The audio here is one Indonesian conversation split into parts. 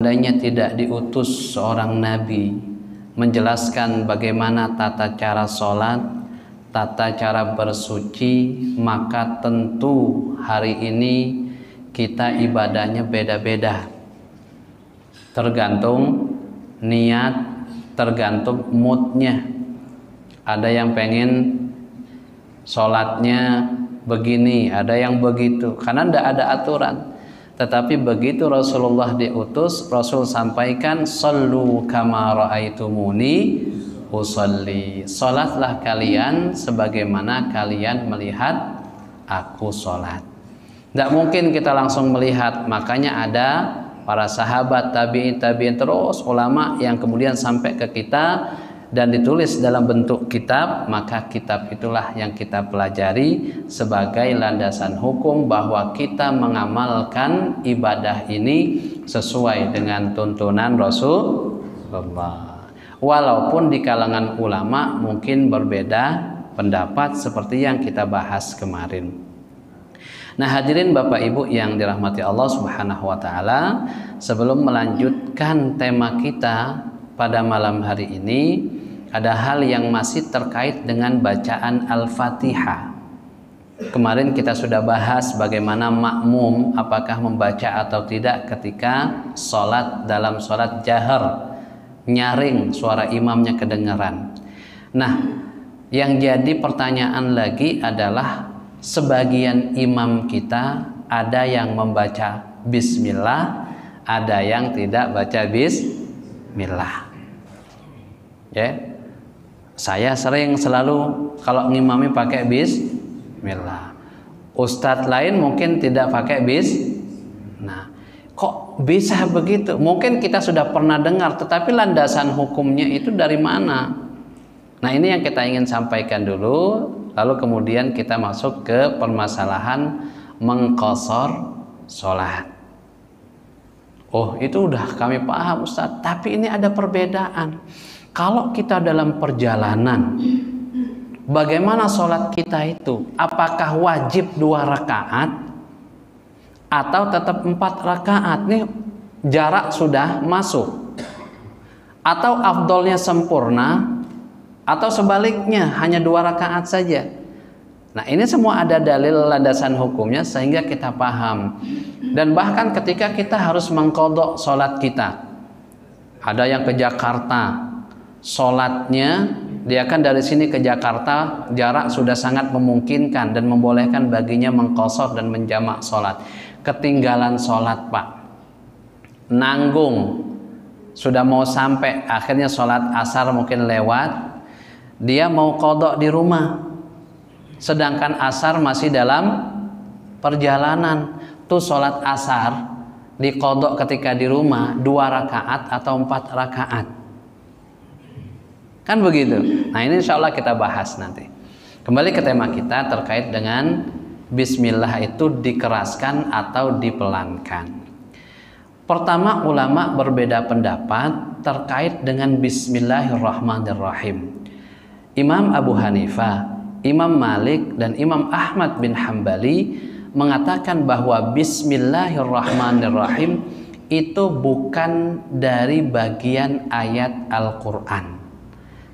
Seandainya tidak diutus seorang nabi menjelaskan bagaimana tata cara sholat, tata cara bersuci, maka tentu hari ini kita ibadahnya beda-beda. Tergantung niat, tergantung moodnya. Ada yang pengen sholatnya begini, ada yang begitu, karena tidak ada aturan. Tetapi begitu Rasulullah diutus, Rasul sampaikan, "Shallu kama ra'aitumuni usolli." Salatlah kalian sebagaimana kalian melihat aku salat. Tidak mungkin kita langsung melihat, makanya ada para sahabat, tabi'in, terus ulama yang kemudian sampai ke kita dan ditulis dalam bentuk kitab. Maka kitab itulah yang kita pelajari sebagai landasan hukum bahwa kita mengamalkan ibadah ini sesuai dengan tuntunan Rasulullah. Walaupun di kalangan ulama mungkin berbeda pendapat seperti yang kita bahas kemarin. Nah, hadirin Bapak Ibu yang dirahmati Allah Subhanahu wa taala, sebelum melanjutkan tema kita pada malam hari ini, ada hal yang masih terkait dengan bacaan Al-Fatihah. Kemarin kita sudah bahas bagaimana makmum apakah membaca atau tidak ketika sholat dalam sholat jahar, nyaring suara imamnya kedengaran. Nah, yang jadi pertanyaan lagi adalah sebagian imam kita ada yang membaca bismillah, ada yang tidak baca bismillah. Ya. Saya selalu kalau ngimami pakai bismillah. Ustadz lain mungkin tidak pakai Nah, kok bisa begitu? Mungkin kita sudah pernah dengar, tetapi landasan hukumnya itu dari mana? Nah, ini yang kita ingin sampaikan dulu, lalu kemudian kita masuk ke permasalahan mengqashar sholat. Oh, itu udah kami paham Ustadz, tapi ini ada perbedaan. Kalau kita dalam perjalanan, bagaimana sholat kita itu? Apakah wajib 2 rakaat atau tetap 4 rakaat? Nih jarak sudah masuk. Atau afdolnya sempurna, atau sebaliknya hanya 2 rakaat saja. Nah, ini semua ada dalil landasan hukumnya sehingga kita paham. Dan bahkan ketika kita harus mengqadha sholat kita, ada yang ke Jakarta, sholatnya dia kan dari sini ke Jakarta, jarak sudah sangat memungkinkan dan membolehkan baginya mengqashar dan menjamak sholat. Ketinggalan sholat Pak, nanggung, sudah mau sampai, akhirnya sholat asar mungkin lewat, dia mau qadha di rumah, sedangkan asar masih dalam perjalanan. Tuh sholat asar diqadha ketika di rumah 2 rakaat atau 4 rakaat. Kan begitu. Nah, ini insya Allah kita bahas nanti. Kembali ke tema kita terkait dengan bismillah itu dikeraskan atau dipelankan. Pertama, ulama berbeda pendapat terkait dengan bismillahirrahmanirrahim. Imam Abu Hanifah, Imam Malik, dan Imam Ahmad bin Hambali mengatakan bahwa bismillahirrahmanirrahim itu bukan dari bagian ayat Al-Quran.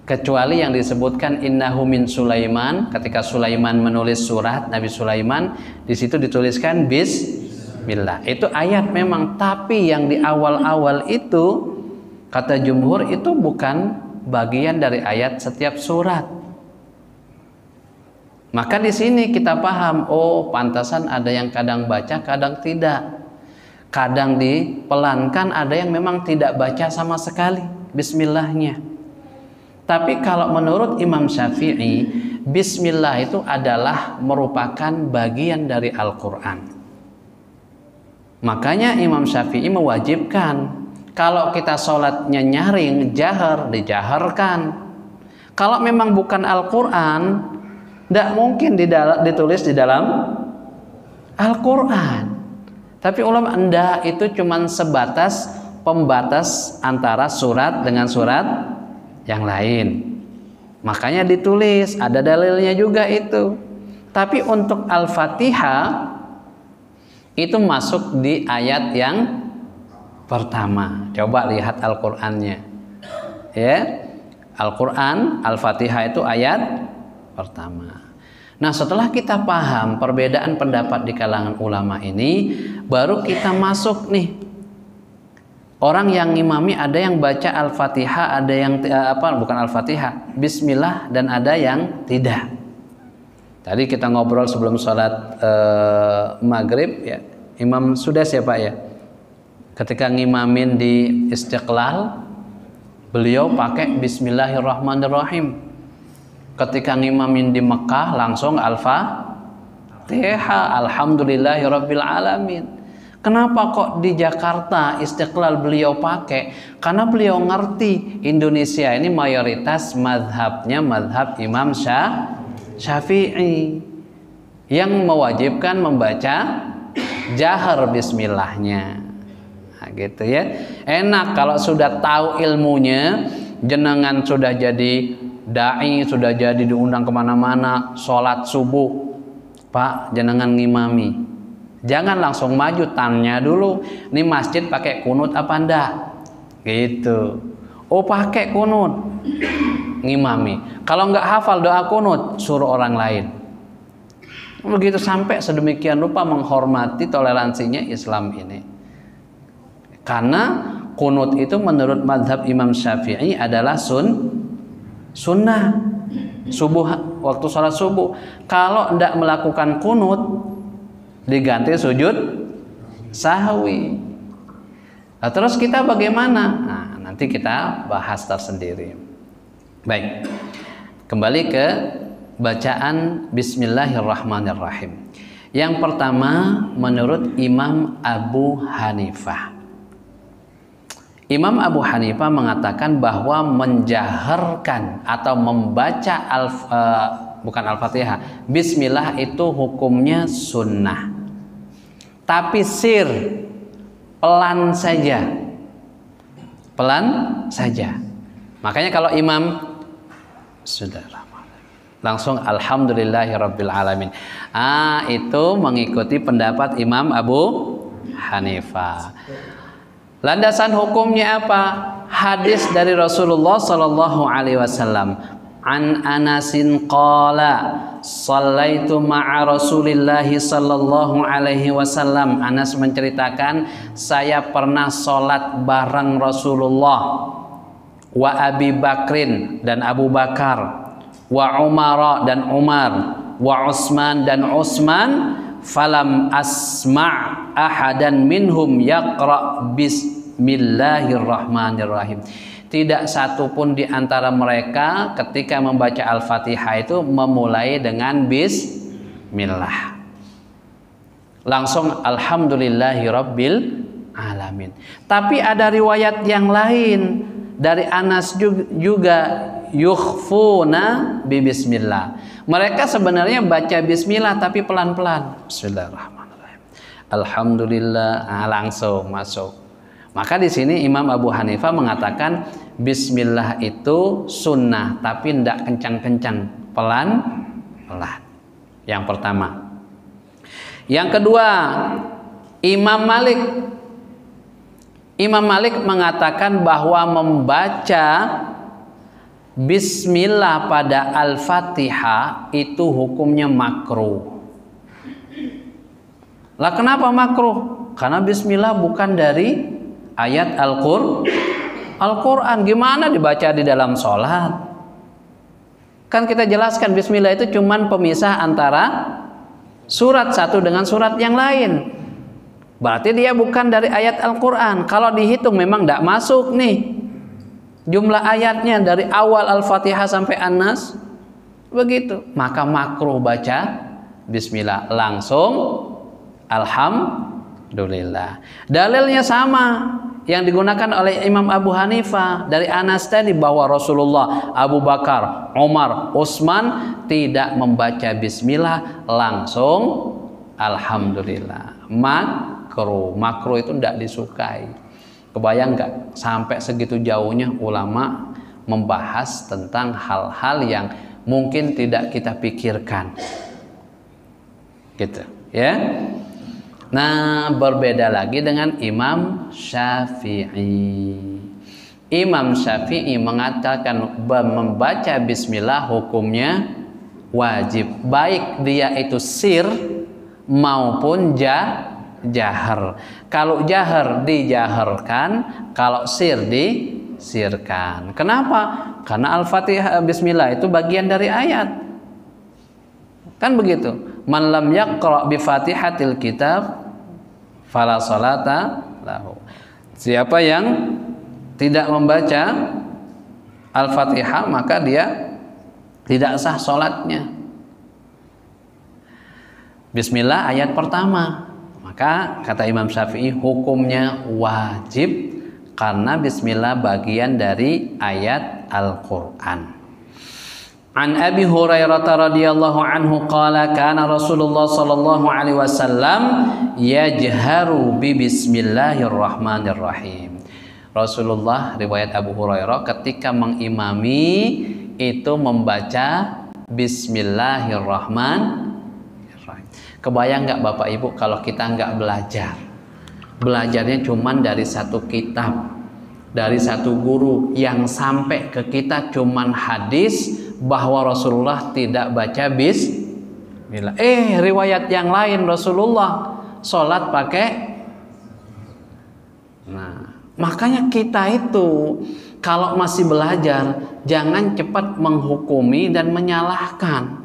Kecuali yang disebutkan innahu min Sulaiman, ketika Sulaiman menulis surat Nabi Sulaiman, di situ dituliskan bismillah. Itu ayat memang, tapi yang di awal-awal itu kata jumhur itu bukan bagian dari ayat setiap surat. Maka di sini kita paham, oh pantasan ada yang kadang baca, kadang tidak. Kadang dipelankan, ada yang memang tidak baca sama sekali bismillahnya. Tapi kalau menurut Imam Syafi'i, bismillah itu adalah merupakan bagian dari Al-Quran. Makanya Imam Syafi'i mewajibkan kalau kita sholatnya nyaring, jahar, dijaharkan. Kalau memang bukan Al-Quran, tidak mungkin ditulis di dalam Al-Quran. Tapi ulama enggak, itu cuma sebatas pembatas antara surat dengan surat yang lain. Makanya ditulis, ada dalilnya juga itu. Tapi untuk Al-Fatihah itu masuk di ayat yang pertama. Coba lihat Al-Qur'annya. Ya. Al-Qur'an, Al-Fatihah itu ayat pertama. Nah, setelah kita paham perbedaan pendapat di kalangan ulama ini, baru kita masuk nih. Orang yang ngimami ada yang baca Al-Fatihah, ada yang bukan Al-Fatihah, Bismillah, dan ada yang tidak. Tadi kita ngobrol sebelum sholat maghrib ya, Imam Sudes ya Pak ya. Ketika ngimamin di Istiqlal, beliau pakai Bismillahirrahmanirrahim. Ketika ngimamin di Mekah langsung Al-Fatihah, Alhamdulillahirabbil alamin. Kenapa kok di Jakarta Istiqlal beliau pakai? Karena beliau ngerti Indonesia ini mayoritas mazhabnya mazhab Imam Syafi'i yang mewajibkan membaca jahar bismillahnya. Nah, gitu ya. Enak kalau sudah tahu ilmunya, jenengan sudah jadi dai, sudah jadi diundang kemana-mana, sholat subuh, Pak jenengan ngimami, jangan langsung maju, tanya dulu, ini masjid pakai kunut apa enggak? Gitu. Oh pakai kunut, ngimami. Kalau nggak hafal doa kunut, suruh orang lain. Begitu sampai sedemikian rupa menghormati toleransinya Islam ini. Karena kunut itu menurut mazhab Imam Syafi'i adalah sunnah subuh, waktu sholat subuh. Kalau tidak melakukan kunut diganti sujud sahwi. Nah, terus kita bagaimana? Nah, nanti kita bahas tersendiri. Baik, kembali ke bacaan Bismillahirrahmanirrahim. Yang pertama menurut Imam Abu Hanifah. Imam Abu Hanifah mengatakan bahwa menjaharkan atau membaca bukan Al-Fatihah, Bismillah itu hukumnya sunnah. Tapi sir, pelan saja. Pelan saja. Makanya kalau imam sudah langsung Alhamdulillahirabbil alamin. Itu mengikuti pendapat Imam Abu Hanifah. Landasan hukumnya apa? Hadis dari Rasulullah sallallahu alaihi wasallam. An Anasin qala shallaitu ma'a Rasulillah sallallahu alaihi wasallam. Anas menceritakan, saya pernah salat bareng Rasulullah, wa Abi Bakrin dan Abu Bakar, wa Umar dan Umar, wa Utsman dan Utsman, falam asma' ahadan minhum yaqra bismillahirrahmanirrahim. Tidak satu pun di antara mereka ketika membaca Al-Fatihah itu memulai dengan bismillah. Langsung alhamdulillahirabbil alamin. Tapi ada riwayat yang lain dari Anas juga yukhfuna bi bismillah. Mereka sebenarnya baca bismillah tapi pelan-pelan. Bismillahirrahmanirrahim. Alhamdulillah, langsung masuk. Maka di sini Imam Abu Hanifah mengatakan bismillah itu sunnah tapi tidak kencang-kencang, pelan-pelan. Yang pertama. Yang kedua, Imam Malik mengatakan bahwa membaca bismillah pada Al-Fatihah itu hukumnya makruh. Lah kenapa makruh? Karena bismillah bukan dari ayat Al-Quran. Gimana dibaca di dalam sholat? Kan kita jelaskan bismillah itu cuman pemisah antara surat satu dengan surat yang lain. Berarti dia bukan dari ayat Al-Quran. Kalau dihitung memang tidak masuk nih jumlah ayatnya dari awal Al-Fatihah sampai An-Nas. Begitu. Maka makruh baca bismillah, langsung alhamdulillah. Dalilnya sama yang digunakan oleh Imam Abu Hanifah dari Anas tadi, bahwa Rasulullah, Abu Bakar, Umar, Utsman tidak membaca bismillah, langsung alhamdulillah. Makruh itu tidak disukai. Kebayang nggak sampai segitu jauhnya ulama membahas tentang hal-hal yang mungkin tidak kita pikirkan, gitu ya. Nah, berbeda lagi dengan Imam Syafi'i. Imam Syafi'i mengatakan membaca bismillah hukumnya wajib, baik dia itu sir maupun jahar. Kalau jahar dijaharkan, kalau sir disirkan. Kenapa? Karena Al-Fatihah bismillah itu bagian dari ayat. Kan begitu. Man lam yaqra bi Fatihatil kitab fala salata lahu. Siapa yang tidak membaca Al-Fatihah maka dia tidak sah salatnya. Bismillah ayat pertama. Maka kata Imam Syafi'i hukumnya wajib karena bismillah bagian dari ayat Al-Qur'an. An Abi Hurairah radhiyallahu anhu qala kana Rasulullah sallallahu alaihi wasallam yajharu bi bismillahirrahmanirrahim. Rasulullah, riwayat Abu Hurairah, ketika mengimami itu membaca bismillahirrahmanirrahim. Kebayang nggak Bapak Ibu kalau kita nggak belajar, belajarnya cuman dari satu kitab, dari satu guru yang sampai ke kita cuman hadis bahwa Rasulullah tidak baca bismillah. Riwayat yang lain Rasulullah sholat pakai. Nah, makanya kita itu kalau masih belajar jangan cepat menghukumi dan menyalahkan.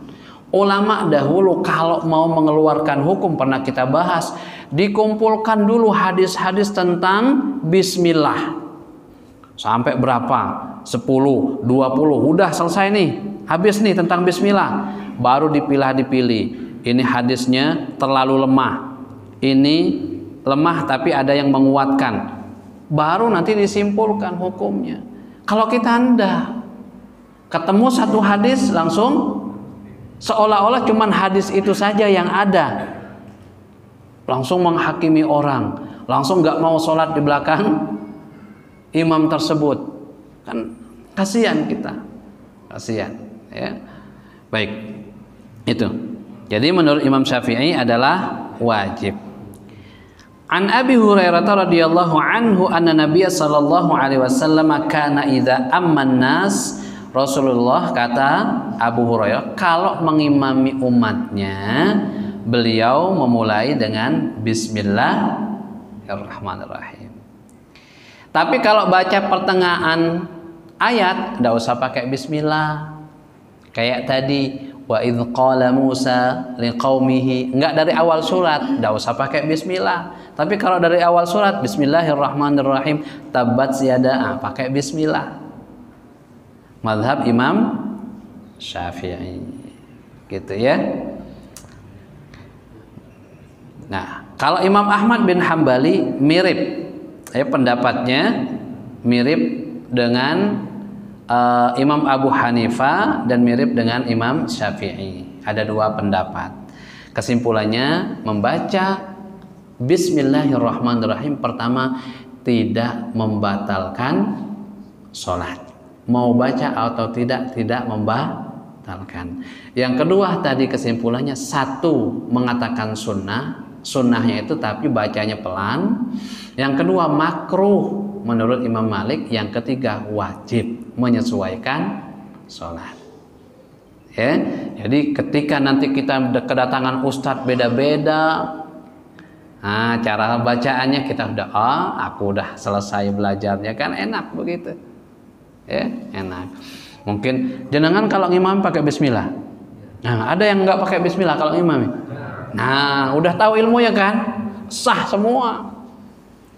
Ulama dahulu kalau mau mengeluarkan hukum, pernah kita bahas, dikumpulkan dulu hadis-hadis tentang bismillah. Sampai berapa? 10, 20, udah selesai nih, habis nih tentang bismillah. Baru dipilih. Ini hadisnya terlalu lemah, ini lemah tapi ada yang menguatkan. Baru nanti disimpulkan hukumnya. Kalau kita anda ketemu satu hadis langsung seolah-olah cuman hadis itu saja yang ada, langsung menghakimi orang, langsung nggak mau sholat di belakang imam tersebut, kan kasihan kita, kasihan ya. Baik, itu jadi menurut Imam Syafi'i adalah wajib. An Abi Hurairah radhiyallahu anhu anna Nabiy sallallahu alaihi wasallam kana idza amman nas. Rasulullah, kata Abu Hurairah, kalau mengimami umatnya beliau memulai dengan bismillahirrahmanirrahim. Tapi kalau baca pertengahan ayat tidak usah pakai bismillah. Kayak tadi wa idz qala Musa liqaumihi, enggak dari awal surat tidak usah pakai bismillah. Tapi kalau dari awal surat bismillahirrahmanirrahim tabbat yada, pakai bismillah. Mazhab Imam Syafi'i, gitu ya. Nah, kalau Imam Ahmad bin Hambali mirip, pendapatnya mirip dengan Imam Abu Hanifah dan mirip dengan Imam Syafi'i. Ada dua pendapat. Kesimpulannya membaca bismillahirrahmanirrahim pertama tidak membatalkan sholat. Mau baca atau tidak membatalkan. Yang kedua tadi kesimpulannya, satu mengatakan sunnahnya itu tapi bacanya pelan. Yang kedua makruh menurut Imam Malik. Yang ketiga wajib, menyesuaikan sholat. Ya, jadi ketika nanti kita kedatangan ustadz beda-beda, nah cara bacaannya kita udah, aku udah selesai belajarnya, kan enak begitu. Ya, enak. Mungkin jenengan kalau imam pakai bismillah. Nah, ada yang nggak pakai bismillah kalau imam. Nah, udah tahu ilmunya kan? Sah semua.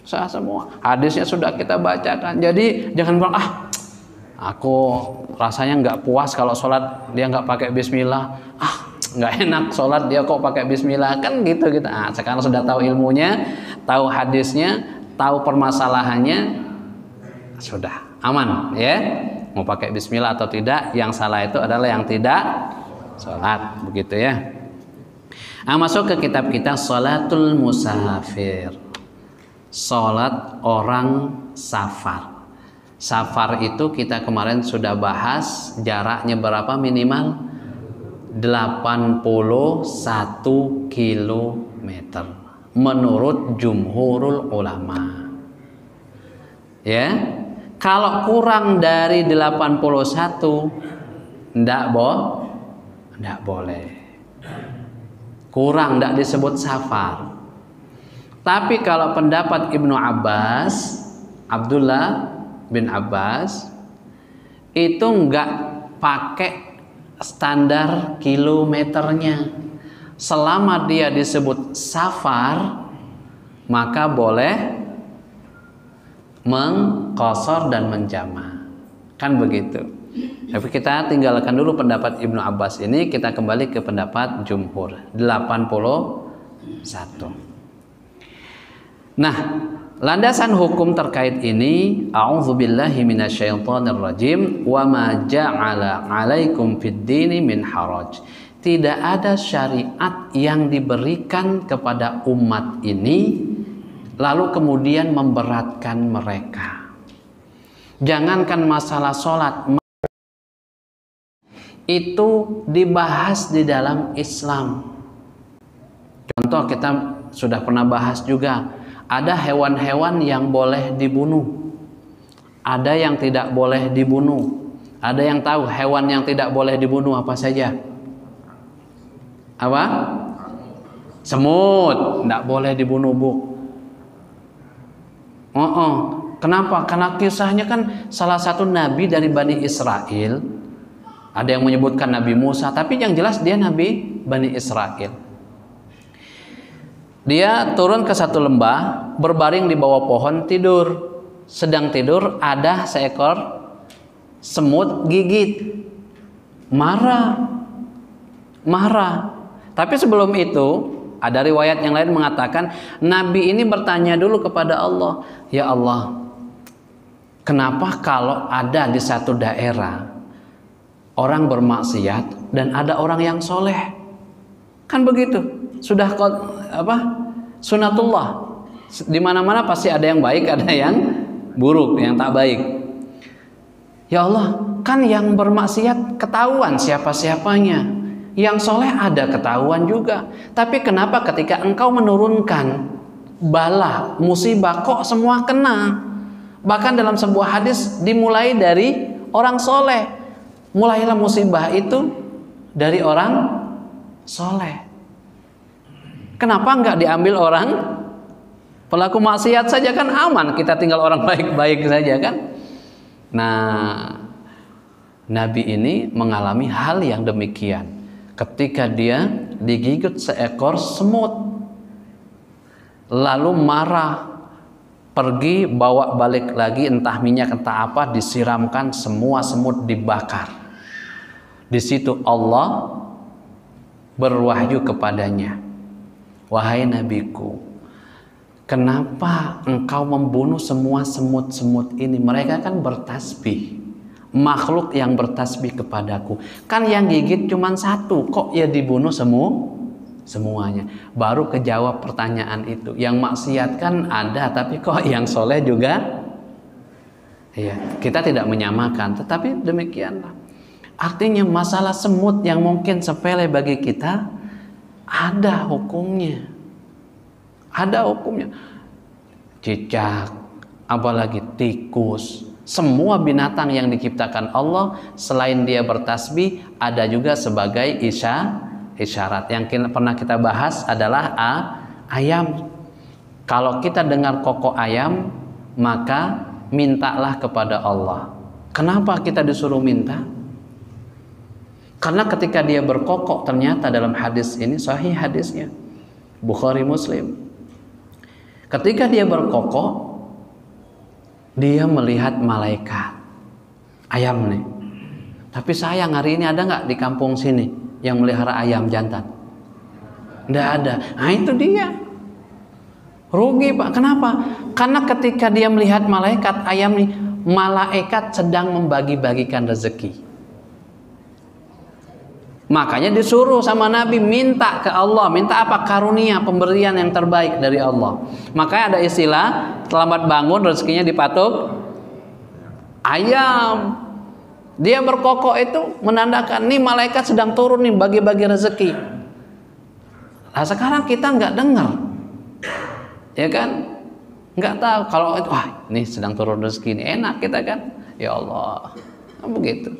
Sah semua. Hadisnya sudah kita bacakan. Jadi jangan bilang, aku rasanya nggak puas kalau sholat dia nggak pakai bismillah. Nggak enak sholat dia kok pakai bismillah, kan gitu gitu. Sekarang sudah tahu ilmunya, tahu hadisnya, tahu permasalahannya, sudah aman ya. Mau pakai bismillah atau tidak, yang salah itu adalah yang tidak sholat, begitu ya. Masuk ke kitab kita Sholatul Musafir, sholat orang safar. Safar itu kita kemarin sudah bahas jaraknya berapa minimal? 81 km. menurut jumhurul ulama. Ya, kalau kurang dari 81 ndak boleh. Kurang ndak disebut safar. Tapi kalau pendapat Ibnu Abbas, Abdullah bin Abbas, itu nggak pakai standar kilometernya. Selama dia disebut safar, maka boleh mengqashar dan menjama'. Kan begitu. Tapi kita tinggalkan dulu pendapat Ibnu Abbas ini, kita kembali ke pendapat jumhur 81. Nah, landasan hukum terkait ini, a'udzubillahi minasyaitonirrajim, wa ma ja'ala 'alaikum fid dini min haraj. Tidak ada syariat yang diberikan kepada umat ini lalu kemudian memberatkan mereka. Jangankan masalah sholat, itu dibahas di dalam Islam. Contoh kita sudah pernah bahas juga, ada hewan-hewan yang boleh dibunuh, ada yang tidak boleh dibunuh. Ada yang tahu hewan yang tidak boleh dibunuh apa saja? Apa? Semut, tidak boleh dibunuh, Bu. Kenapa? Karena kisahnya kan salah satu nabi dari Bani Israel. Ada yang menyebutkan Nabi Musa, tapi yang jelas dia nabi Bani Israel. Dia turun ke satu lembah, berbaring di bawah pohon, tidur. Sedang tidur, ada seekor semut gigit. Marah. Tapi sebelum itu, ada riwayat yang lain mengatakan, Nabi ini bertanya dulu kepada Allah, ya Allah, kenapa kalau ada di satu daerah orang bermaksiat dan ada orang yang soleh? Kan begitu, sudah sunatullah. Di mana-mana pasti ada yang baik, ada yang buruk, yang tak baik. Ya Allah, kan yang bermaksiat ketahuan siapa-siapanya, yang soleh ada ketahuan juga. Tapi kenapa ketika engkau menurunkan bala, musibah, kok semua kena? Bahkan dalam sebuah hadis dimulai dari orang soleh. Mulailah musibah itu dari orang soleh. Kenapa enggak diambil orang pelaku maksiat saja, kan aman, kita tinggal orang baik-baik saja kan? Nah, Nabi ini mengalami hal yang demikian ketika dia digigit seekor semut, lalu marah, pergi bawa balik lagi entah minyak entah apa, disiramkan, semua semut dibakar. Di situ Allah berwahyu kepadanya, wahai nabiku, kenapa engkau membunuh semua semut-semut ini? Mereka kan bertasbih, makhluk yang bertasbih kepadaku. Kan yang gigit cuma satu, kok ya dibunuh semuanya? Baru kejawab pertanyaan itu. Yang maksiat kan ada, tapi kok yang soleh juga? Ya, kita tidak menyamakan, tetapi demikianlah. Artinya masalah semut yang mungkin sepele bagi kita, ada hukumnya. Ada hukumnya. Cicak, apalagi tikus, semua binatang yang diciptakan Allah, selain dia bertasbih, ada juga sebagai isyarat. Yang pernah kita bahas adalah ayam. Kalau kita dengar kokok ayam, maka mintalah kepada Allah. Kenapa kita disuruh minta? Karena ketika dia berkokok, ternyata dalam hadis ini, sahih hadisnya, Bukhari Muslim, ketika dia berkokok, dia melihat malaikat ayam nih. Tapi sayang, hari ini ada nggak di kampung sini yang melihara ayam jantan? Nggak ada. Nah itu dia rugi, Pak. Kenapa? Karena ketika dia melihat malaikat ayam nih, malaikat sedang membagi-bagikan rezeki. Makanya disuruh sama Nabi minta ke Allah. Minta apa? Karunia, pemberian yang terbaik dari Allah. Makanya ada istilah, terlambat bangun rezekinya dipatuk ayam. Dia berkokok itu menandakan nih malaikat sedang turun nih bagi-bagi rezeki. Nah sekarang kita nggak dengar. Ya kan? Nggak tahu kalau itu, wah ini sedang turun rezeki, ini enak kita kan. Ya Allah, begitu.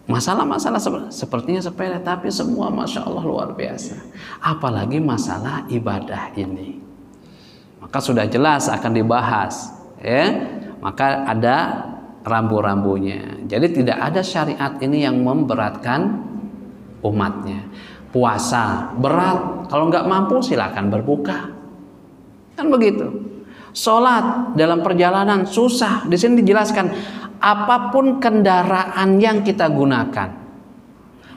Masalah-masalah sepertinya sepele, tapi semua Masya Allah luar biasa. Apalagi masalah ibadah ini. Maka sudah jelas akan dibahas, ya. Maka ada rambu-rambunya. Jadi tidak ada syariat ini yang memberatkan umatnya. Puasa berat, kalau nggak mampu silakan berbuka. Kan begitu. Sholat dalam perjalanan susah. Di sini dijelaskan apapun kendaraan yang kita gunakan,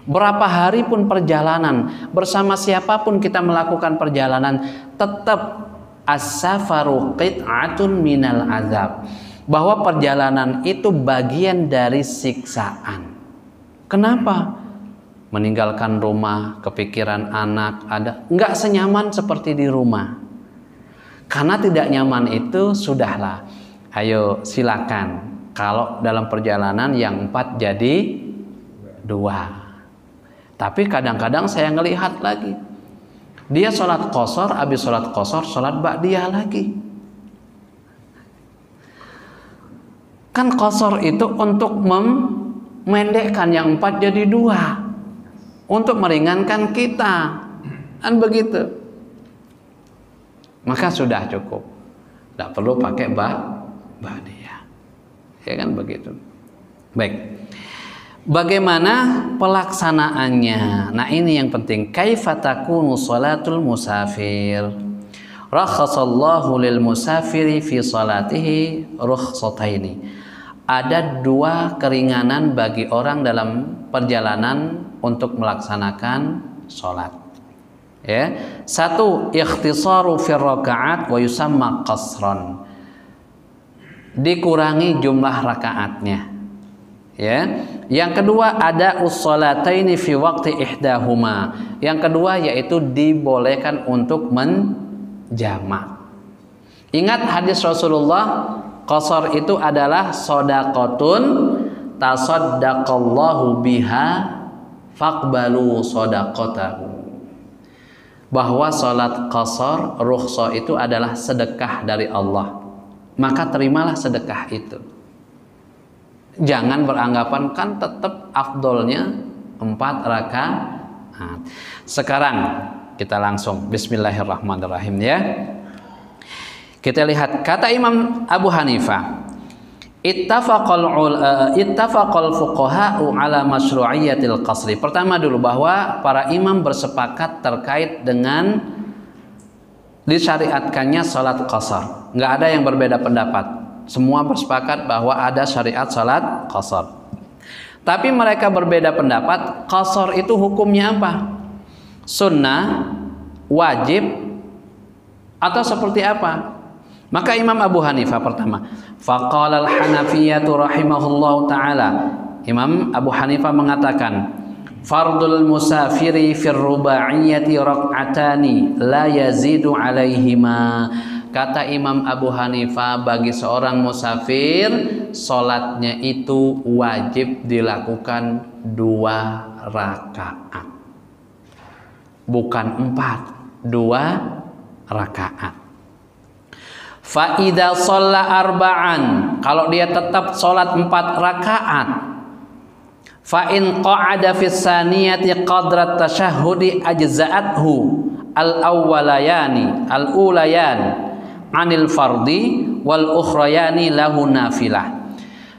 berapa hari pun perjalanan, bersama siapapun kita melakukan perjalanan, tetap as-safaru qit'atun minal azab, bahwa perjalanan itu bagian dari siksaan. Kenapa? Meninggalkan rumah, kepikiran anak, ada nggak senyaman seperti di rumah. Karena tidak nyaman itu sudahlah, ayo silakan. Kalau dalam perjalanan yang 4 jadi 2. Tapi kadang-kadang saya ngelihat lagi, dia sholat qashar, habis sholat qashar sholat ba'diyah lagi. Kan qashar itu untuk memendekkan yang 4 jadi 2, untuk meringankan kita, kan begitu. Maka sudah cukup, tidak perlu pakai ba'diyah. Ya kan begitu. Baik. Bagaimana pelaksanaannya? Nah, ini yang penting. Kaifa takunu shalatul musafir? Rakhasallahu lil musafiri fi salatihi rukhsataini. Ada 2 keringanan bagi orang dalam perjalanan untuk melaksanakan sholat. Ya. 1, ikhtisaru fi raka'at wa yusamma qasran. Dikurangi jumlah rakaatnya, ya. Yang kedua ada ussolataini fi waqti ihdahuma. Yang kedua yaitu dibolehkan untuk menjamak. Ingat hadis Rasulullah, qashar itu adalah shadaqatun tasaddaqallahu biha faqbalu shadaqatahu. Bahwa salat qashar rukhsah itu adalah sedekah dari Allah. Maka terimalah sedekah itu. Jangan beranggapan kan tetap afdolnya 4 rakaat. Sekarang kita langsung bismillahirrahmanirrahim, ya. Kita lihat kata Imam Abu Hanifah, ittafaqal fuqaha'u ala masyru'iyyatil qasri. Pertama dulu bahwa para imam bersepakat terkait dengan disyariatkannya salat qashar. Nggak ada yang berbeda pendapat. Semua bersepakat bahwa ada syariat salat qashar. Tapi mereka berbeda pendapat, qashar itu hukumnya apa? Sunnah, wajib, atau seperti apa? Maka Imam Abu Hanifah pertama, faqala al-Hanafiyyah rahimahullahu taala. Imam Abu Hanifah mengatakan, fardul musafiri fir rubaiyati rak'atani la yazidu alaihima. Kata Imam Abu Hanifah, bagi seorang musafir salatnya itu wajib dilakukan 2 rakaat, bukan 4, 2 rakaat. Fa idza shalla arba'an, kalau dia tetap salat 4 rakaat, fa in qa'ada fi saniyati qadrat tasyahhudi ajza'athu al-awwalayani al-ulayan anil fardi wal ukhrayani lahu nafilah.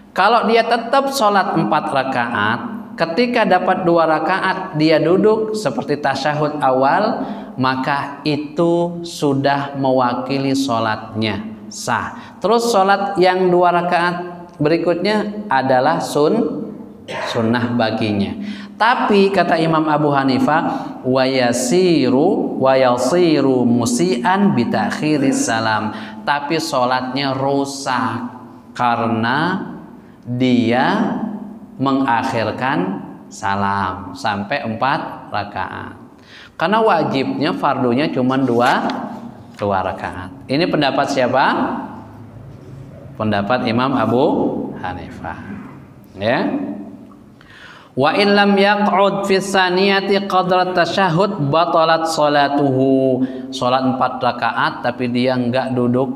Kalau dia tetap sholat 4 rakaat, ketika dapat 2 rakaat dia duduk seperti tasyahud awal, maka itu sudah mewakili sholatnya sah. Terus sholat yang 2 rakaat berikutnya adalah sunnah baginya. Tapi kata Imam Abu Hanifah, wa yasiru musian bi ta'khiris salam. Tapi sholatnya rusak karena dia mengakhirkan salam sampai 4 rakaat. Karena wajibnya fardunya cuma 2 rakaat. Ini pendapat siapa? Pendapat Imam Abu Hanifah. Ya. Wa in lam yaq'ud fi tsaniyati qadra tasyahhud batalat salatuhu. Salat 4 rakaat tapi dia enggak duduk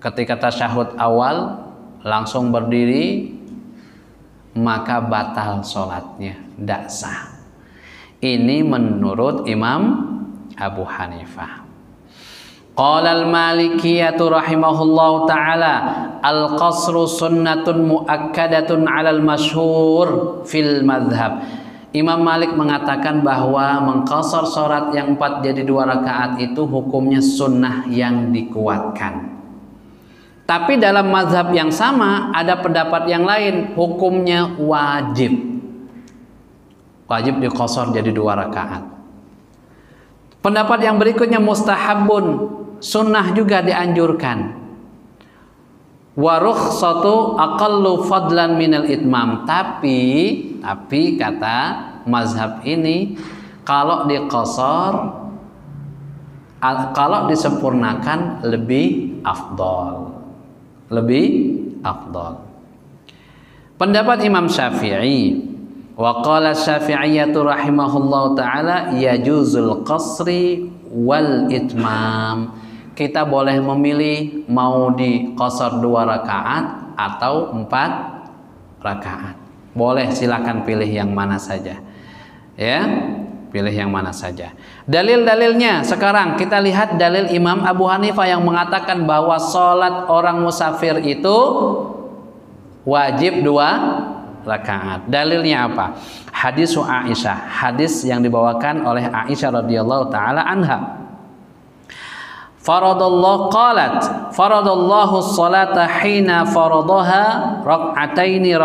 ketika tasyahud awal, langsung berdiri, maka batal salatnya, tidak sah. Ini menurut Imam Abu Hanifah. Qala al-Malikiyatu rahimahullahu ta'ala, al-qasru sunnatun muakkadatun 'alal masyhur fil madhab. Imam Malik mengatakan bahwa mengqasar salat yang 4 jadi 2 rakaat itu hukumnya sunnah yang dikuatkan. Tapi dalam mazhab yang sama ada pendapat yang lain, hukumnya wajib. Wajib diqasar jadi 2 rakaat. Pendapat yang berikutnya mustahabun, sunnah juga dianjurkan. Wa rukhsatu aqallu fadlan minal itmam. Tapi kata mazhab ini, kalau diqasar, kalau disempurnakan lebih afdal. Lebih afdal. Pendapat Imam Syafi'i, wa qala Syafi'iyyatu rahimahullahu ta'ala yajuzul qasri wal itmam. Kita boleh memilih mau diqasar 2 rakaat atau 4 rakaat. Boleh, silakan pilih yang mana saja. Ya, pilih yang mana saja. Dalil-dalilnya sekarang kita lihat dalil Imam Abu Hanifah yang mengatakan bahwa salat orang musafir itu wajib 2 rakaat. Dalilnya apa? Hadis Aisyah, hadis yang dibawakan oleh Aisyah radhiyallahu taala anha. Faradallahu qalat, faradallahu sholata hina faradaha rak'ataini.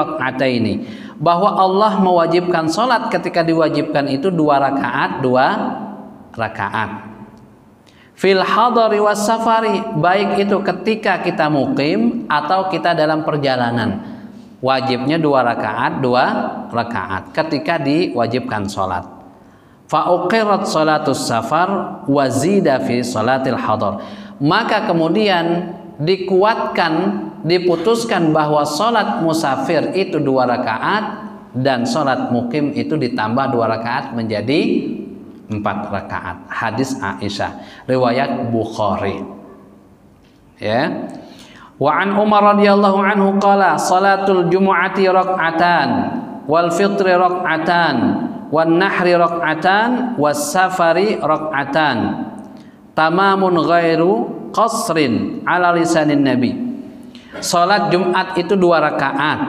Bahwa Allah mewajibkan salat ketika diwajibkan itu 2 rakaat, 2 rakaat. Fil hadari was safari, baik itu ketika kita mukim atau kita dalam perjalanan. Wajibnya 2 rakaat, 2 rakaat ketika diwajibkan sholat. Fa uqirat sholatus safar wa zida fi sholatil hadar. Maka kemudian dikuatkan, diputuskan bahwa sholat musafir itu 2 rakaat dan sholat mukim itu ditambah 2 rakaat menjadi 4 rakaat. Hadis Aisyah, riwayat Bukhari. Ya. Wa an Umar radhiyallahu anhu qala salatul jumu'ati rak'atan wal fitri rak'atan wan nahri rak'atan was safari rak'atan tamamun ghairu qasrin ala lisanin nabi. Salat Jumat itu 2 rakaat,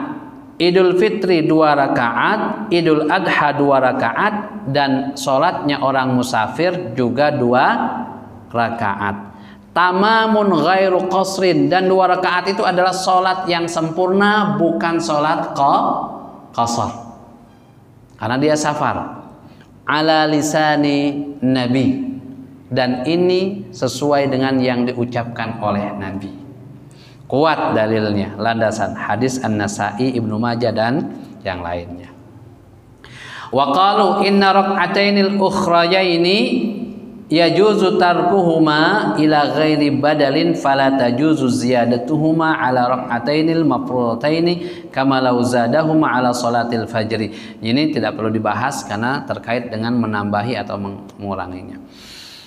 Idul Fitri 2 rakaat, Idul Adha 2 rakaat, dan salatnya orang musafir juga 2 rakaat. Tamamun ghairu qasrin, dan 2 rakaat itu adalah salat yang sempurna, bukan salat qasar. Karena dia safar. Ala lisani Nabi, dan ini sesuai dengan yang diucapkan oleh Nabi. Kuat dalilnya, landasan hadis An-Nasa'i, Ibnu Majah dan yang lainnya. Wa qalu inna rak'atainil ukhrayaini yajuzu tarkuhuma ila ghairi badalin fala tajuzu ziyadatuhuma ala rak'atainil mafruḍataini kama law zadahuma ala salatil fajri. Ini tidak perlu dibahas karena terkait dengan menambahi atau menguranginya.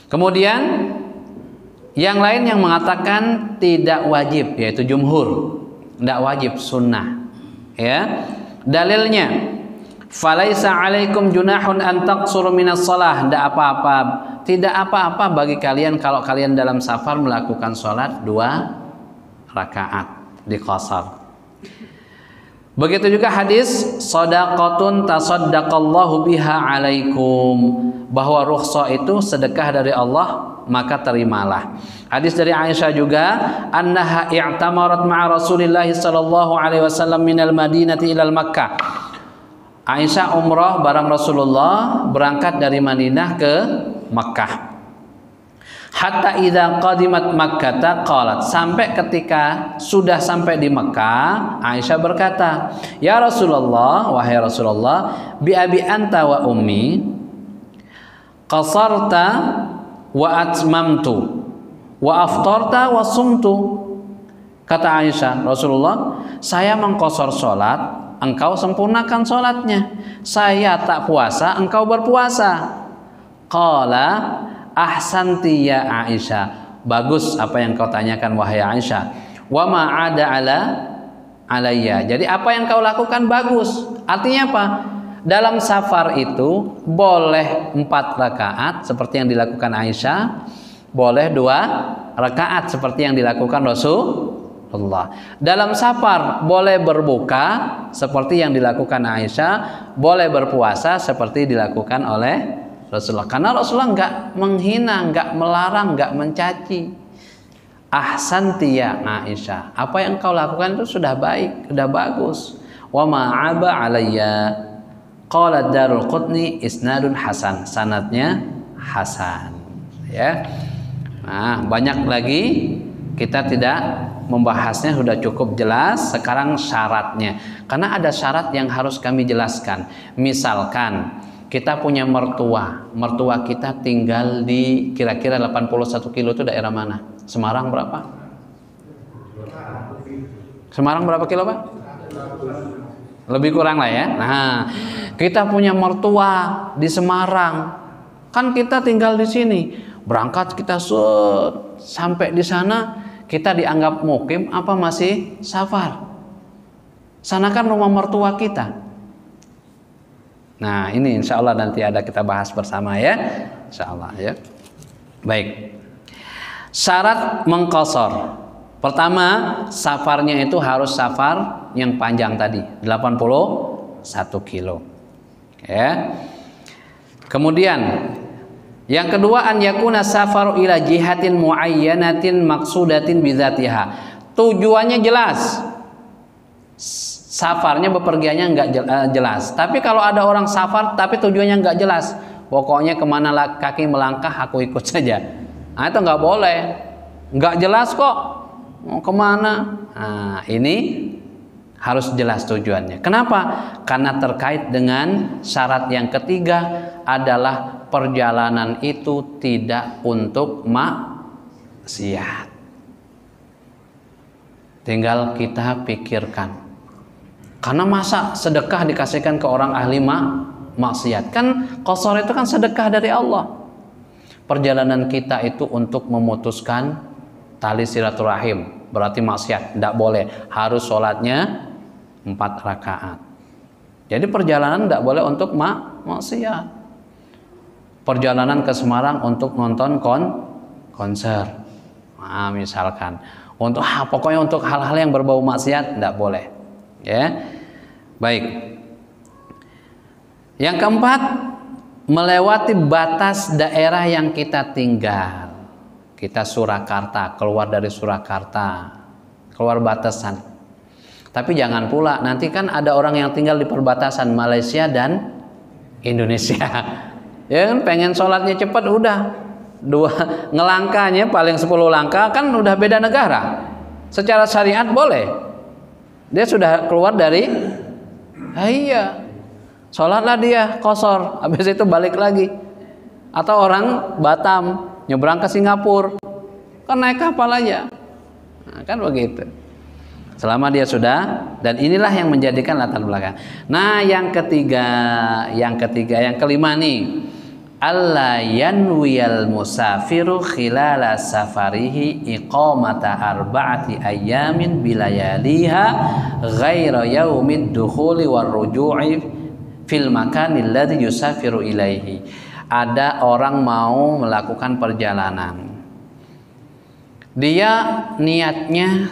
Kemudian yang lain yang mengatakan tidak wajib, yaitu jumhur, tidak wajib, sunnah. Ya, dalilnya falaisa alaikum junahun an taqsuru minas shalah, tidak apa-apa bagi kalian kalau kalian dalam safar melakukan sholat 2 rakaat diqasar. Begitu juga hadis shadaqatun tasaddaqallahu biha alaikum, bahwa rukhsah itu sedekah dari Allah, maka terimalah. Hadis dari Aisyah juga, annaha i'tamarat ma'a Rasulillah sallallahu alaihi wasallam minal Madinati ilal Makkah. Aisyah umrah bareng Rasulullah berangkat dari Madinah ke Makkah. Hatta idza qadimat Makkah qalat, sampai ketika sudah sampai di Makkah, Aisyah berkata, "Ya Rasulullah, wahai Rasulullah, bi abi anta wa ummi, qasarta wa atmamtu wa aftarta wa sumtu." Kata Aisyah, Rasulullah, saya mengqasar salat engkau sempurnakan sholatnya. Saya tak puasa, engkau berpuasa. Qala ahsanti ya Aisyah. Bagus apa yang kau tanyakan wahai Aisyah. Wa ma ada alayya. Jadi apa yang kau lakukan bagus. Artinya apa? Dalam safar itu boleh 4 rakaat seperti yang dilakukan Aisyah, boleh 2 rakaat seperti yang dilakukan Rasulullah. Dalam safar boleh berbuka seperti yang dilakukan Aisyah, boleh berpuasa seperti dilakukan oleh Rasulullah. Karena Rasulullah nggak menghina, nggak melarang, nggak mencaci. Ahsanti ya Aisyah. Apa yang kau lakukan itu sudah baik, sudah bagus. Wa ma'aba alayya. Qala Darulqutni isnadun hasan, sanadnya hasan, ya. Nah, banyak lagi kita tidak membahasnya, sudah cukup jelas. Sekarang syaratnya, karena ada syarat yang harus kami jelaskan. Misalkan kita punya mertua kita tinggal di kira-kira 81 kilo, itu daerah mana? Semarang berapa? Semarang berapa kilo, Pak? Lebih kurang lah ya. Nah, kita punya mertua di Semarang, kan kita tinggal di sini. Berangkat kita sampai di sana, kita dianggap mukim apa masih safar? Sana kan rumah mertua kita. Nah, ini insya Allah nanti ada kita bahas bersama ya, insya Allah ya. Baik. Syarat mengqashar. Pertama, safarnya itu harus safar yang panjang tadi, 81 kilo. Ya. Kemudian yang kedua, an yakuna safaru ila jihatin muayyanatin maqsudatin bidzatiha. Tujuannya jelas. Safarnya, bepergiannya enggak jelas. Tapi kalau ada orang safar tapi tujuannya enggak jelas, pokoknya kemana kaki melangkah aku ikut saja. Nah, itu enggak boleh. Enggak jelas kok mau kemana. Nah, ini harus jelas tujuannya. Kenapa? Karena terkait dengan syarat yang ketiga adalah perjalanan itu tidak untuk maksiat. Tinggal kita pikirkan. Karena masa sedekah dikasihkan ke orang ahli maksiat? Kan qashar itu kan sedekah dari Allah. Perjalanan kita itu untuk memutuskan tali silaturahim, berarti maksiat, tidak boleh. Harus sholatnya 4 rakaat. Jadi perjalanan tidak boleh untuk maksiat. Perjalanan ke Semarang untuk nonton konser, nah, misalkan untuk pokoknya untuk hal-hal yang berbau maksiat tidak boleh, ya. Baik. Yang keempat, melewati batas daerah yang kita tinggal. Kita Surakarta, keluar dari Surakarta, keluar batasan. Tapi jangan pula, nanti kan ada orang yang tinggal di perbatasan Malaysia dan Indonesia. Ya kan, pengen sholatnya cepat, udah 2 ngelangkahnya paling 10 langkah, kan udah beda negara. Secara syariat boleh. Dia sudah keluar dari, iya, sholatlah dia qashar, habis itu balik lagi. Atau orang Batam nyebrang ke Singapura, kan naik kapal aja. Nah, kan begitu. Selama dia sudah, dan inilah yang menjadikan latar belakang. Nah, yang kelima nih, alla yanwiyal musafiru khilala safarihi iqamata 4 ayyamin bilayaliha ghaira yaumid dukhuli war ruju'i fil makanil ladzi yusafiru ilaihi. Ada orang mau melakukan perjalanan, dia niatnya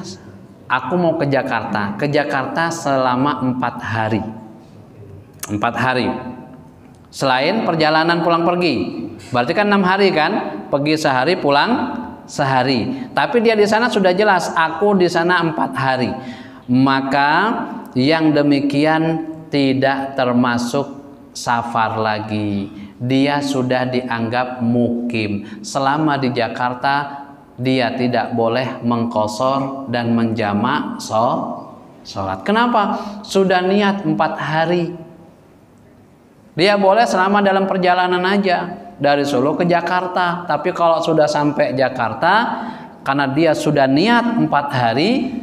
aku mau ke Jakarta selama 4 hari. 4 hari selain perjalanan pulang pergi, berarti kan 6 hari kan, pergi sehari pulang sehari. Tapi dia di sana sudah jelas aku di sana 4 hari, maka yang demikian tidak termasuk safar lagi. Dia sudah dianggap mukim. Selama di Jakarta dia tidak boleh mengqashar dan menjamak sholat. Kenapa? Sudah niat 4 hari. Dia boleh selama dalam perjalanan aja dari Solo ke Jakarta. Tapi kalau sudah sampai Jakarta, karena dia sudah niat 4 hari,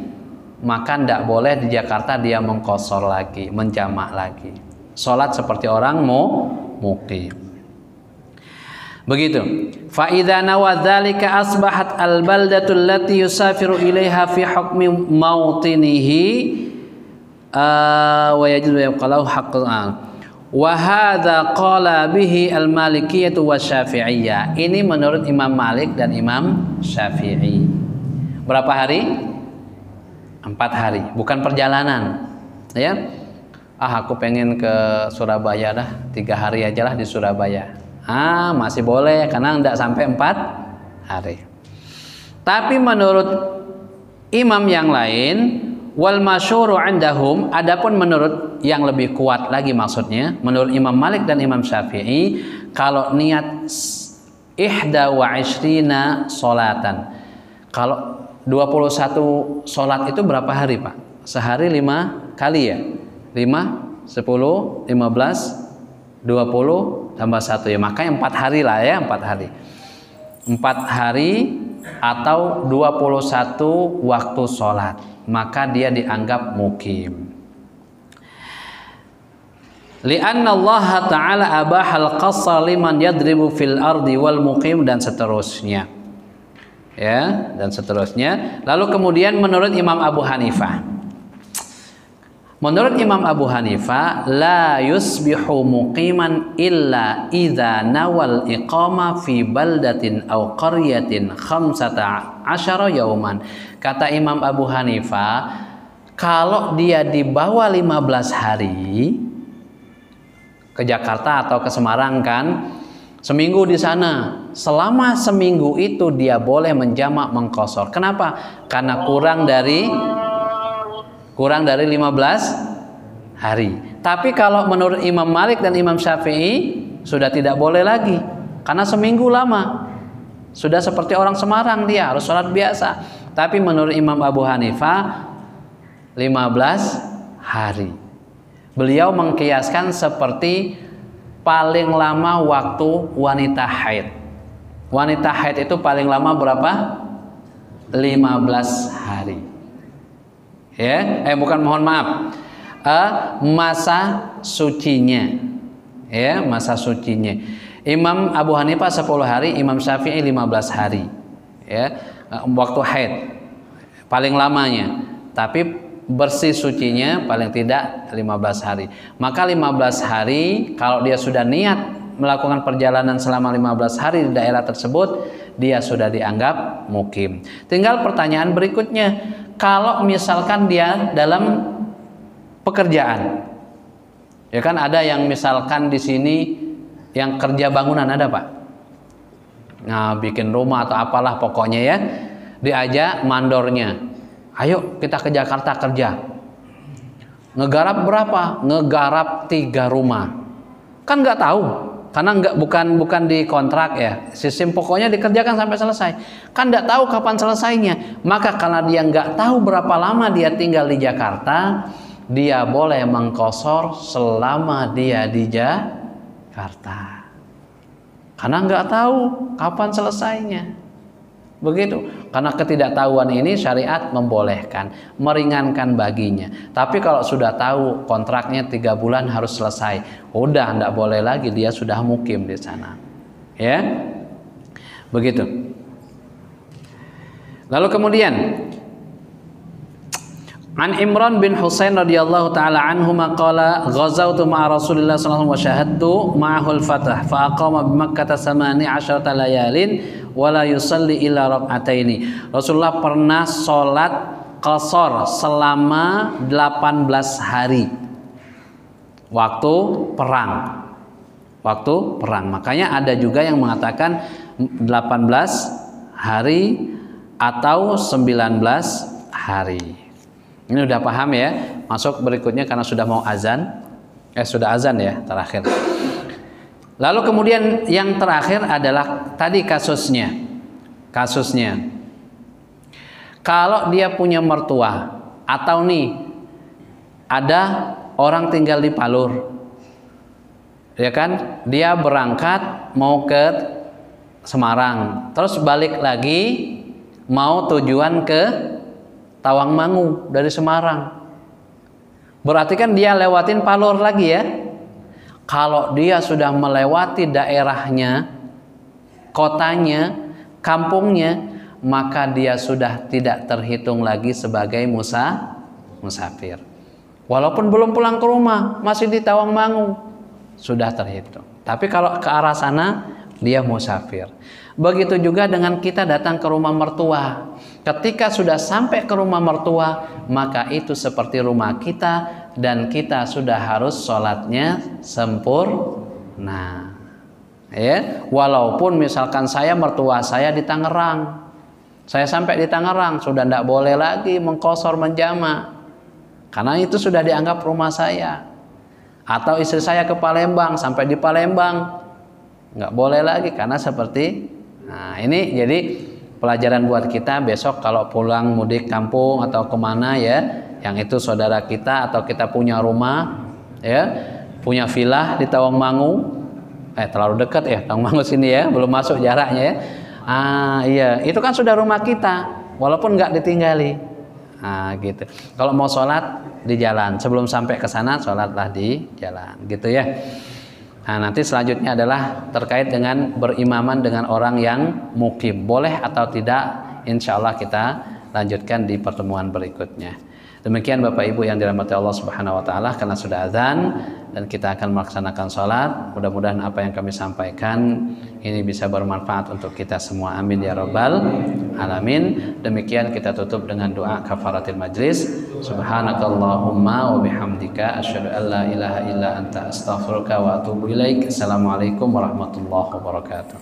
maka tidak boleh di Jakarta dia mengqashar lagi, menjamak lagi. Sholat seperti orang muqim. Begitu. Fa idza nawa dzalika asbahat al-baldatu allati yusafiru ilaiha fi hukmi mautinihi wa yajidu yaqalu haqqan. Wa hadza qala bihi al-Malikiyah wa Syafi'iyah. Ini menurut Imam Malik dan Imam Syafi'i. Berapa hari? 4 hari, bukan perjalanan. Ya. Aku pengen ke Surabaya dah, 3 hari aja lah di Surabaya. Masih boleh karena enggak sampai 4 hari. Tapi menurut imam yang lain, wal masyhuru indahum, adapun menurut yang lebih kuat lagi maksudnya, menurut Imam Malik dan Imam Syafi'i, kalau niat 21 sholatan. Kalau 21 sholat itu berapa hari, Pak? Sehari 5 kali ya? 5, 10, 15, 20 tambah 1 ya, makanya 4 hari lah ya, 4 hari. 4 hari atau 21 waktu sholat, maka dia dianggap mukim. Li'anna Allah Ta'ala abahal qasar liman yadribu fil ardi wal muqim, dan seterusnya. Ya, dan seterusnya. Lalu kemudian menurut Imam Abu Hanifah, la yusbihu muqiman illa idza nawal iqama fi baldatin aw qaryatin 15 yauman. Kata Imam Abu Hanifah, kalau dia di bawah 15 hari ke Jakarta atau ke Semarang kan, seminggu di sana, selama seminggu itu dia boleh menjamak mengqashar. Kenapa? Karena kurang dari 15 hari. Tapi kalau menurut Imam Malik dan Imam Syafi'i sudah tidak boleh lagi, karena seminggu lama. Sudah seperti orang Semarang, dia harus sholat biasa. Tapi menurut Imam Abu Hanifah 15 hari. Beliau mengkiaskan seperti paling lama waktu wanita haid. Wanita haid itu paling lama berapa? 15 hari. Ya, mohon maaf. Masa sucinya. Ya, masa sucinya. Imam Abu Hanifah 10 hari, Imam Syafi'i 15 hari. Ya, waktu haid paling lamanya. Tapi bersih sucinya paling tidak 15 hari. Maka 15 hari kalau dia sudah niat melakukan perjalanan selama 15 hari di daerah tersebut, dia sudah dianggap mukim. Tinggal pertanyaan berikutnya, kalau misalkan dia dalam pekerjaan, ya kan ada yang misalkan di sini yang kerja bangunan, ada Pak, nah bikin rumah atau apalah pokoknya ya, diajak mandornya, ayo kita ke Jakarta kerja. Ngegarap berapa? Ngegarap 3 rumah. Kan nggak tahu, karena bukan di kontrak ya. Sistem pokoknya dikerjakan sampai selesai. Kan nggak tahu kapan selesainya. Maka karena dia nggak tahu berapa lama dia tinggal di Jakarta, dia boleh mengqashar selama dia di Jakarta. Karena nggak tahu kapan selesainya. Begitu. Karena ketidaktahuan ini syariat membolehkan, meringankan baginya. Tapi kalau sudah tahu kontraknya 3 bulan harus selesai, udah nggak boleh lagi, dia sudah mukim di sana. Ya, begitu. Lalu kemudian An Imran bin Husain radhiyallahu taala anhu maqala ghazawtu ma'a Rasulillah sallallahu alaihi wasallam wa syahadtu ma'ahu al-fath fa aqama bi Makkah 18 layalin wa la yusalli illa rak'ataini. Rasulullah pernah salat qashar selama 18 hari waktu perang. Makanya ada juga yang mengatakan 18 hari atau 19 hari. Ini udah paham ya? Masuk berikutnya karena sudah mau azan. Sudah azan ya terakhir. Lalu kemudian yang terakhir adalah tadi kasusnya. Kalau dia punya mertua atau nih ada orang tinggal di Palur. Ya kan? Dia berangkat mau ke Semarang, terus balik lagi mau tujuan ke Tawangmangu dari Semarang. Berarti kan dia lewatin Palur lagi ya. Kalau dia sudah melewati daerahnya, kotanya, kampungnya, maka dia sudah tidak terhitung lagi sebagai musafir. Walaupun belum pulang ke rumah, masih di Tawangmangu, sudah terhitung. Tapi kalau ke arah sana, dia musafir. Begitu juga dengan kita datang ke rumah mertua. Ketika sudah sampai ke rumah mertua, maka itu seperti rumah kita, dan kita sudah harus sholatnya sempurna. Ya, walaupun misalkan mertua saya di Tangerang, saya sampai di Tangerang, sudah tidak boleh lagi mengqashar menjama, karena itu sudah dianggap rumah saya. Atau istri saya ke Palembang, sampai di Palembang, nggak boleh lagi, karena seperti, nah ini jadi pelajaran buat kita besok kalau pulang mudik kampung atau kemana ya, yang itu saudara kita atau kita punya rumah ya, punya villa di Tawangmangu, terlalu dekat ya Tawangmangu sini ya, belum masuk jaraknya ya. Iya, itu kan sudah rumah kita, walaupun nggak ditinggali. Gitu. Kalau mau sholat di jalan, sebelum sampai ke sana sholatlah di jalan, gitu ya. Nanti selanjutnya adalah terkait dengan berimaman dengan orang yang mukim, boleh atau tidak, insya Allah kita lanjutkan di pertemuan berikutnya. Demikian Bapak Ibu yang dirahmati Allah Subhanahu wa taala, karena sudah azan dan kita akan melaksanakan sholat. Mudah-mudahan apa yang kami sampaikan ini bisa bermanfaat untuk kita semua. Amin ya rabbal alamin. Demikian kita tutup dengan doa kafaratil majlis. Subhanakallahumma wa bihamdika asyhadu an la ilaha illa anta astaghfiruka wa atubu ilaik. Assalamualaikum warahmatullahi wabarakatuh.